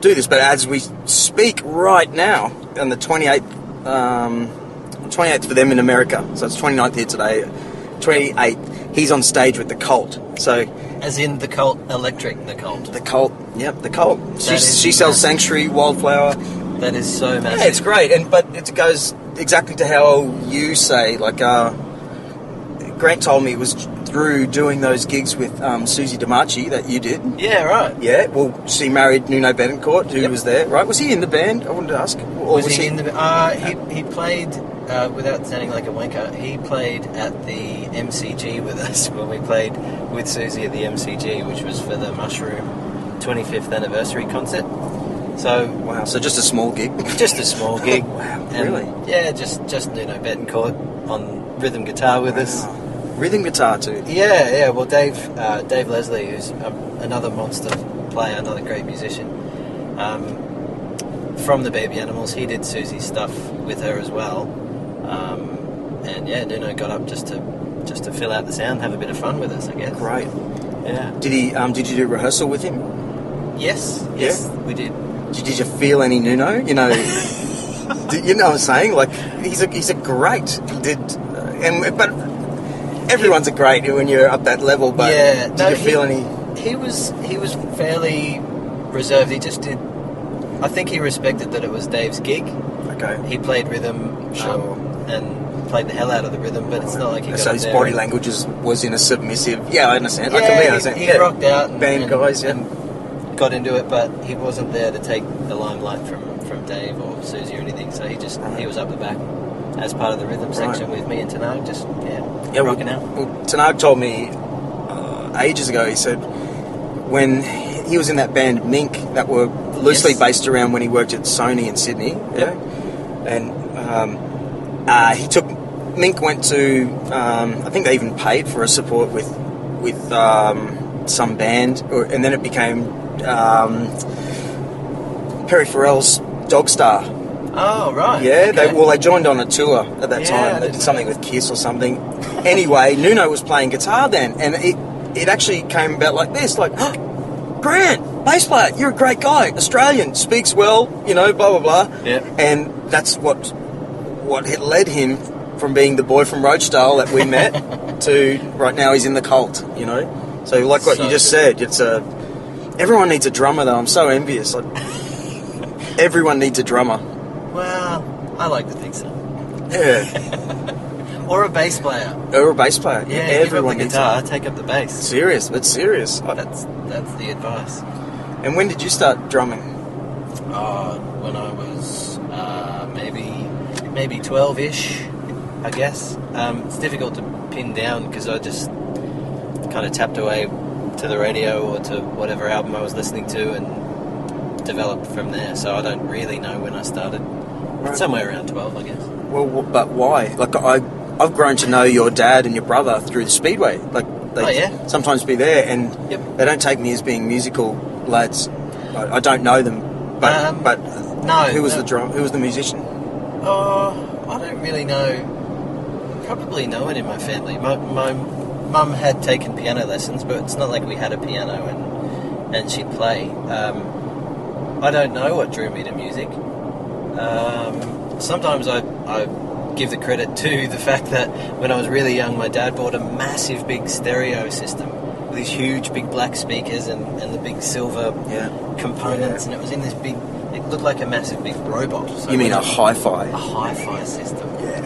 do this, but as we speak right now, on the 28th, 28th for them in America, so it's 29th here today, 28th, he's on stage with the Cult. So, as in the Cult Electric, the Cult. The Cult, yep, the Cult. She sells massive. Sanctuary, Wildflower. That is so massive. Yeah, it's great, but it goes exactly to how you say. Like Grant told me it was through doing those gigs with Susie DiMarchi that you did. Yeah, right. Yeah, well, she married Nuno Betancourt, who was there, right? Was he in the band? I wanted to ask. Or was he in the band? He played, without sounding like a wanker, he played at the MCG with us when we played with Susie at the MCG, which was for the Mushroom 25th anniversary concert. So wow, so just a small gig? Just a small gig. Wow, and really? Yeah, just Nuno Betancourt on rhythm guitar with us. Rhythm guitar too? Yeah. Well, Dave Leslie, who's another monster player, another great musician, from the Baby Animals, he did Susie's stuff with her as well. And yeah, Nuno got up just to fill out the sound, have a bit of fun with us, I guess. Great. Yeah. Did you do rehearsal with him? Yes, we did. Did you feel any Nuno? You know, you know what I'm saying? Like he's a great. But everyone's a great when you're up that level. But yeah, did you feel any? He was fairly reserved. He just did. I think he respected that it was Dave's gig. Okay. He played rhythm, sure, and played the hell out of the rhythm. But it's not like he got so his body language was in a submissive. Yeah, I understand. Yeah, I completely understand. He rocked out, band guys, and got into it, but he wasn't there to take the limelight from Dave or Susie or anything. So he was up the back as part of the rhythm section with me and Tanag, just rocking out. Well, Tanag told me ages ago. He said when he was in that band Mink that were loosely based around when he worked at Sony in Sydney. Yep. And he took Mink went to I think they even paid for a support with some band, and then it became Perry Farrell's Dog Star. Oh, right. Yeah, okay. they joined on a tour at that time. They did something with Kiss or something. Anyway, Nuno was playing guitar then, and it actually came about like this, like, Grant, bass player, you're a great guy, Australian, speaks well, blah, blah, blah. Yeah. And that's what had led him from being the boy from Rochdale that we met to right now he's in the Cult, So like what you just said, it's everyone needs a drummer though. I'm so envious. Everyone needs a drummer. Well, I like to think so. Yeah. Or a bass player. Yeah, everyone needs guitar, take up the bass. Serious. That's serious. That's the advice. And when did you start drumming? When I was maybe 12-ish, I guess. It's difficult to pin down because I just kind of tapped away to the radio or to whatever album I was listening to and developed from there. So I don't really know when I started. Right. Somewhere around 12, I guess. Well, but why? Like I've grown to know your dad and your brother through the Speedway. Like they sometimes be there, and they don't take me as being musical lads. I don't know them, but no. Who was the musician? I don't really know. Probably no one in my family. My mum had taken piano lessons, but it's not like we had a piano and she'd play. I don't know what drew me to music. Sometimes I give the credit to the fact that when I was really young, my dad bought a massive big stereo system with these huge big black speakers and the big silver components, and it was in this big, it looked like a massive big robot. So you mean a hi-fi? A hi-fi system. Yeah.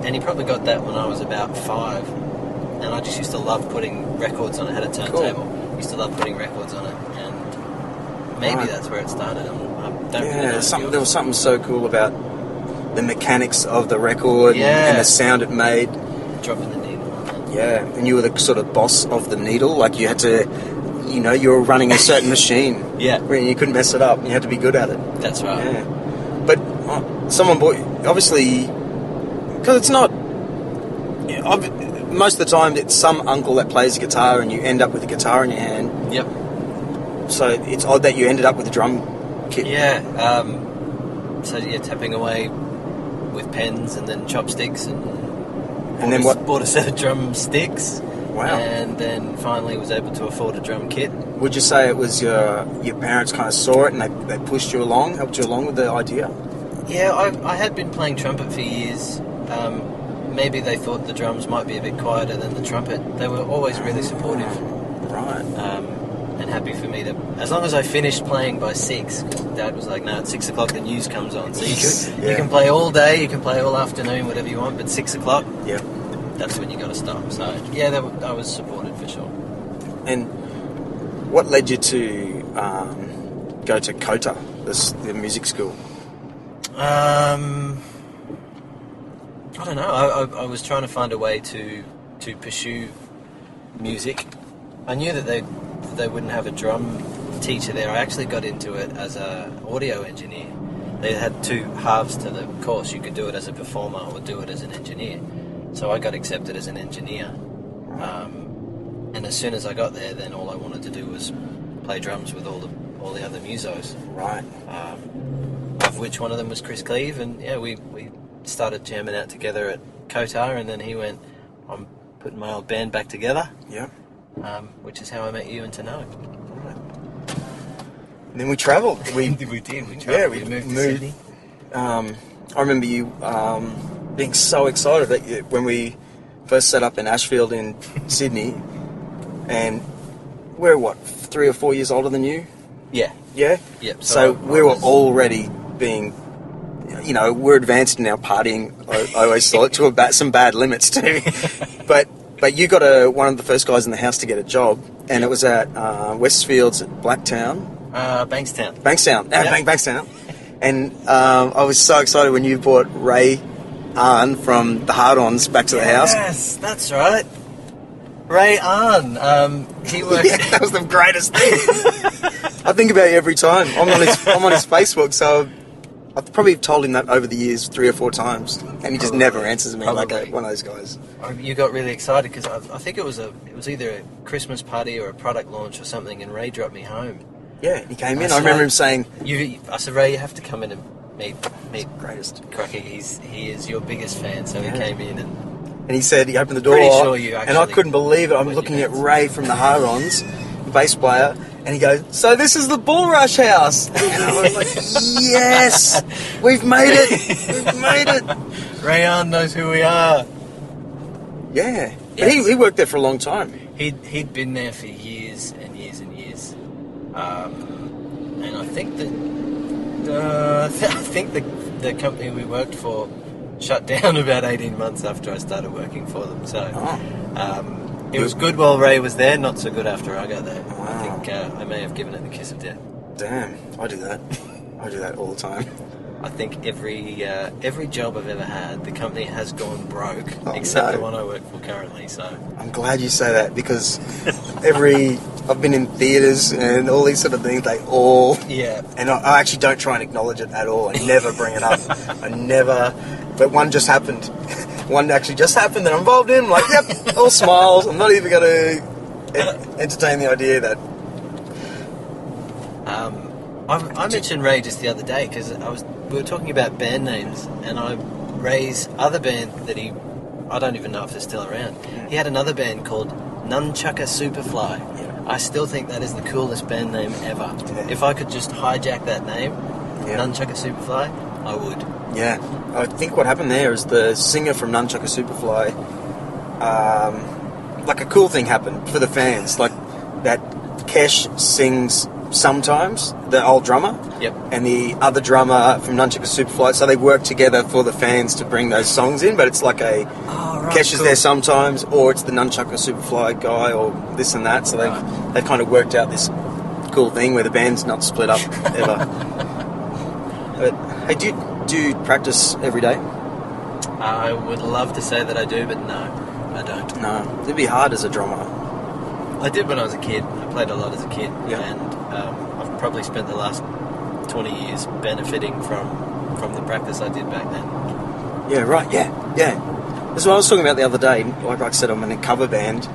And he probably got that when I was about 5, and I just used to love putting records on it. I had a turntable. Cool. Used to love putting records on it, and maybe that's where it started. I don't really know. There was something so cool about the mechanics of the record and the sound it made. Dropping the needle. Yeah, and you were the sort of boss of the needle. Like you had to, you were running a certain machine. Yeah. Where you couldn't mess it up. You had to be good at it. That's right. Yeah. But someone bought, obviously, because it's not, most of the time it's some uncle that plays a guitar and you end up with a guitar in your hand. Yep. So it's odd that you ended up with a drum kit. Yeah. So you're tapping away with pens and then chopsticks and then what? Bought a set of drumsticks Wow. And then finally was able to afford a drum kit. Would you say it was your parents kind of saw it and they pushed you along, helped you along with the idea? Yeah, I had been playing trumpet for years. Maybe they thought the drums might be a bit quieter than the trumpet. They were always really supportive. Right. And happy for me to... As long as I finished playing by 6, because Dad was like, no, at 6 o'clock the news comes on. So you can play all day, you can play all afternoon, whatever you want, but 6 o'clock, that's when you got to stop. So, yeah, I was supported for sure. And what led you to go to COTA, the music school? I don't know. I was trying to find a way to pursue music. I knew that they wouldn't have a drum teacher there. I actually got into it as an audio engineer. They had 2 halves to the course. You could do it as a performer or do it as an engineer. So I got accepted as an engineer. And as soon as I got there, then all I wanted to do was play drums with all the other musos. Right. Of which one of them was Chris Cleeve, and yeah, we started jamming out together at COTA, and then he went, I'm putting my old band back together. Yeah. Which is how I met you and Tano. Right. And then we travelled. We did. We travelled. Yeah, we moved to Sydney. I remember you being so excited that when we first set up in Ashfield in Sydney, and we're 3 or 4 years older than you? Yeah. Yeah? Yep. So we were already being, we're advanced in our partying, I always thought, to some bad limits too. But you got one of the first guys in the house to get a job, and it was at Westfields at Blacktown. Bankstown. Bankstown. And I was so excited when you brought Ray Arn from the Hard-Ons back to the house. Yes, that's right. Ray Arn. He worked... that was the greatest thing. I think about you every time. I'm on his Facebook, so I've probably told him that over the years 3 or 4 times, and he just never answers me like one of those guys. You got really excited because I think it was either a Christmas party or a product launch or something, and Ray dropped me home. Yeah, he came in. I remember him saying, I said, Ray, you have to come in and meet greatest. Cracky. He is your biggest fan, so he came in and he said he opened the door, pretty sure you actually, and I couldn't believe it. I'm looking at Ray from the Hard-Ons, the bass player, and he goes, so this is the Bullrush house. And I was like, yes, we've made it. We've made it. Ray Arn knows who we are. Yeah. But he worked there for a long time. He'd been there for years and years and years. And I think the company we worked for shut down about 18 months after I started working for them. So it was good while Ray was there, not so good after I got there. Wow. I think I may have given it the kiss of death. Damn, I do that. I do that all the time. I think every job I've ever had, the company has gone broke, except the one I work for currently. So I'm glad you say that, because I've been in theatres and all these sort of things. They all and I actually don't try and acknowledge it at all. I never bring it up. I never. But one just happened. One actually just happened that I'm involved in. I'm like, yep, all smiles. I'm not even going to entertain the idea that. I mentioned Ray just the other day because we were talking about band names, and Ray's other band that I don't even know if they're still around. He had another band called Nunchucker Superfly. Yeah. I still think that is the coolest band name ever. Yeah. If I could just hijack that name, Nunchucker Superfly, I would. Yeah, I think what happened there is the singer from Nunchucker Superfly, like a cool thing happened for the fans, like that Kesh sings sometimes, the old drummer, and the other drummer from Nunchucker Superfly, so they work together for the fans to bring those songs in, but it's like Kesh is there sometimes, or it's the Nunchucker Superfly guy, or this and that, so they've kind of worked out this cool thing where the band's not split up ever. But, hey, do you practice every day? I would love to say that I do, but no, I don't. No, it'd be hard as a drummer. I did when I was a kid. I played a lot as a kid, and I've probably spent the last 20 years benefiting from the practice I did back then. Yeah, right, yeah. That's what I was talking about the other day. Like I said, I'm in a cover band.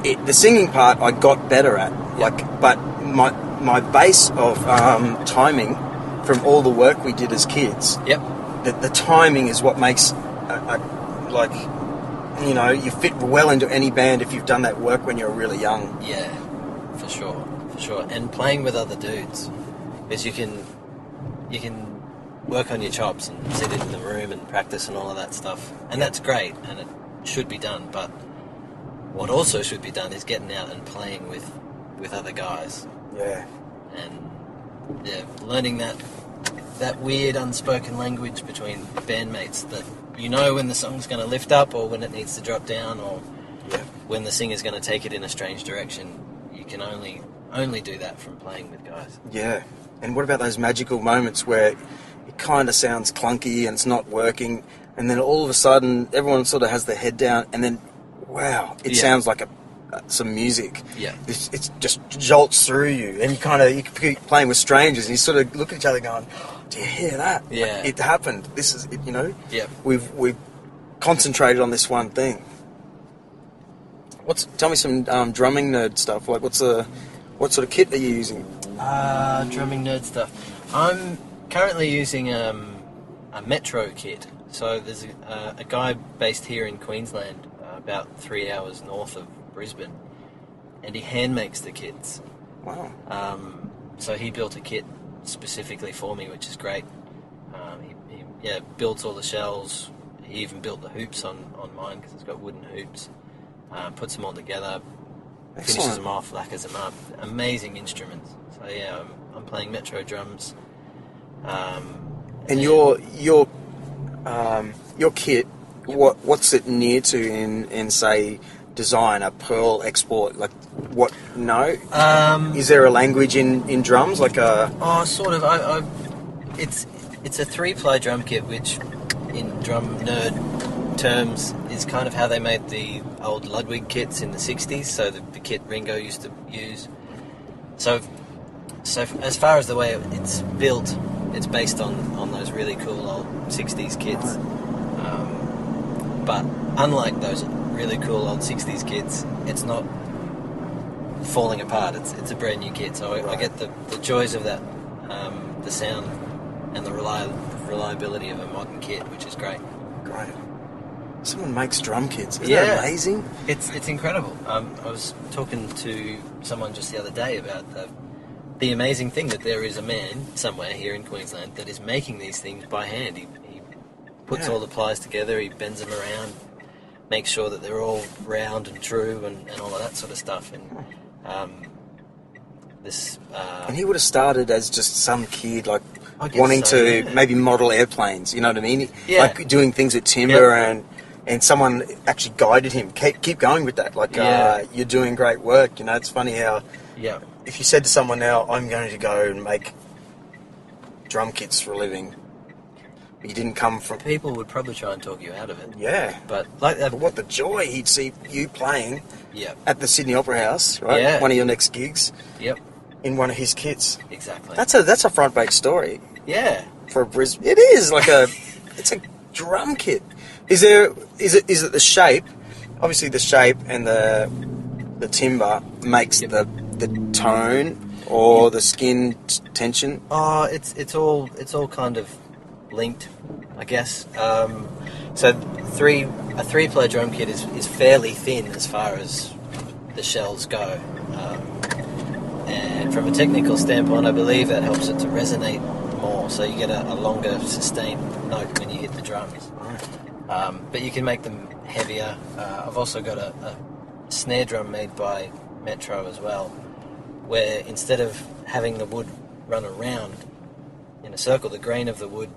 The singing part I got better at, but my base of timing from all the work we did as kids, the timing is what makes you know, you fit well into any band if you've done that work when you're really young. Yeah, for sure. And playing with other dudes, because you can work on your chops and sit in the room and practice and all of that stuff, and that's great, and it should be done. But what also should be done is getting out and playing with other guys. Yeah. And learning that weird unspoken language between bandmates, that you know when the song's going to lift up or when it needs to drop down, or when the singer's going to take it in a strange direction. You can only do that from playing with guys. Yeah. And what about those magical moments where it kind of sounds clunky and it's not working, and then all of a sudden everyone sort of has their head down, and then wow, it sounds like some music. Yeah. It just jolts through you, and you keep playing with strangers, and you sort of look at each other going, do you hear that? Yeah. Like, it happened. This is it, you know? Yeah. We've concentrated on this one thing. Tell me some drumming nerd stuff. Like, what sort of kit are you using? Drumming nerd stuff. I'm currently using a Metro kit. So there's a guy based here in Queensland, about 3 hours north of Brisbane, and he hand makes the kits. Wow. So he built a kit specifically for me, which is great. He builds all the shells. He even built the hoops on mine, because it's got wooden hoops. Puts them all together, finishes them off, lacquers them up. Amazing instruments. So yeah, I'm playing Metro drums. And your kit, what's it near to in say design, a Pearl export? Like what? No. Is there a language in drums like a? Oh, sort of. It's a 3-ply drum kit, which in drum nerd terms is kind of how they made the old Ludwig kits in the 60s. So the kit Ringo used to use. So as far as the way it's built, it's based on those really cool old 60s kits. But unlike those really cool old 60s kits, it's not falling apart. It's a brand new kit. So I get the joys of that, the sound and the reliability of a modern kit, which is great. Great. Someone makes drum kits. Isn't that amazing? It's incredible. I was talking to someone just the other day about the amazing thing that there is a man somewhere here in Queensland that is making these things by hand. He puts all the plies together, he bends them around, makes sure that they're all round and true and all of that sort of stuff. And and he would have started as just some kid, like wanting so, to maybe model airplanes, you know what I mean? Yeah. Like doing things with timber and someone actually guided him. Keep going with that. Like, you're doing great work. You know, it's funny how if you said to someone now, I'm going to go and make drum kits for a living, you didn't come from... People would probably try and talk you out of it. Yeah. But what the joy he'd see you playing Yeah. at the Sydney Opera House, right? Yeah. One of your next gigs. Yep. In one of his kits. Exactly. That's a front page story. Yeah. For a Brisbane. It is like it's a drum kit. Is it the shape? Obviously the shape and the timber makes the tone or the skin tension. Oh, it's all kind of linked, I guess. So a 3-player drum kit is fairly thin as far as the shells go. And from a technical standpoint, I believe that helps it to resonate more, so you get a longer sustained note when you hit the drums. But you can make them heavier. I've also got a snare drum made by Metro as well, where instead of having the wood run around in a circle, the grain of the wood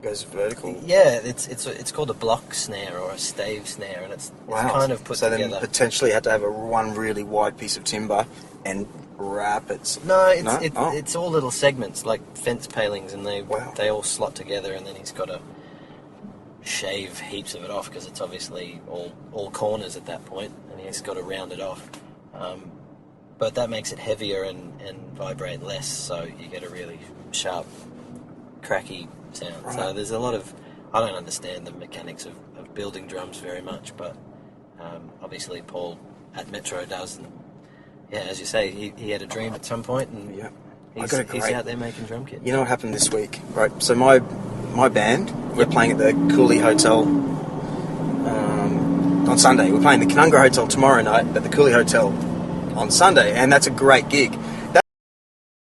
goes vertical. Yeah, it's called a block snare or a stave snare, and it's kind of put together. So then potentially had to have one really wide piece of timber and wrap it. It's all little segments like fence palings, and they all slot together, and then he's got to shave heaps of it off because it's obviously all corners at that point, and he's got to round it off. But that makes it heavier and vibrate less, so you get a really sharp, cracky sound. Right. So there's a lot of... I don't understand the mechanics of building drums very much, but obviously Paul at Metro does. And yeah, as you say, he had a dream at some point, and he's out there making drum kits. You know what happened this week? Right, so my band, we're playing at the Cooley Hotel on Sunday. We're playing the Canungra Hotel tomorrow night, but the Cooley Hotel on Sunday, and that's a great gig.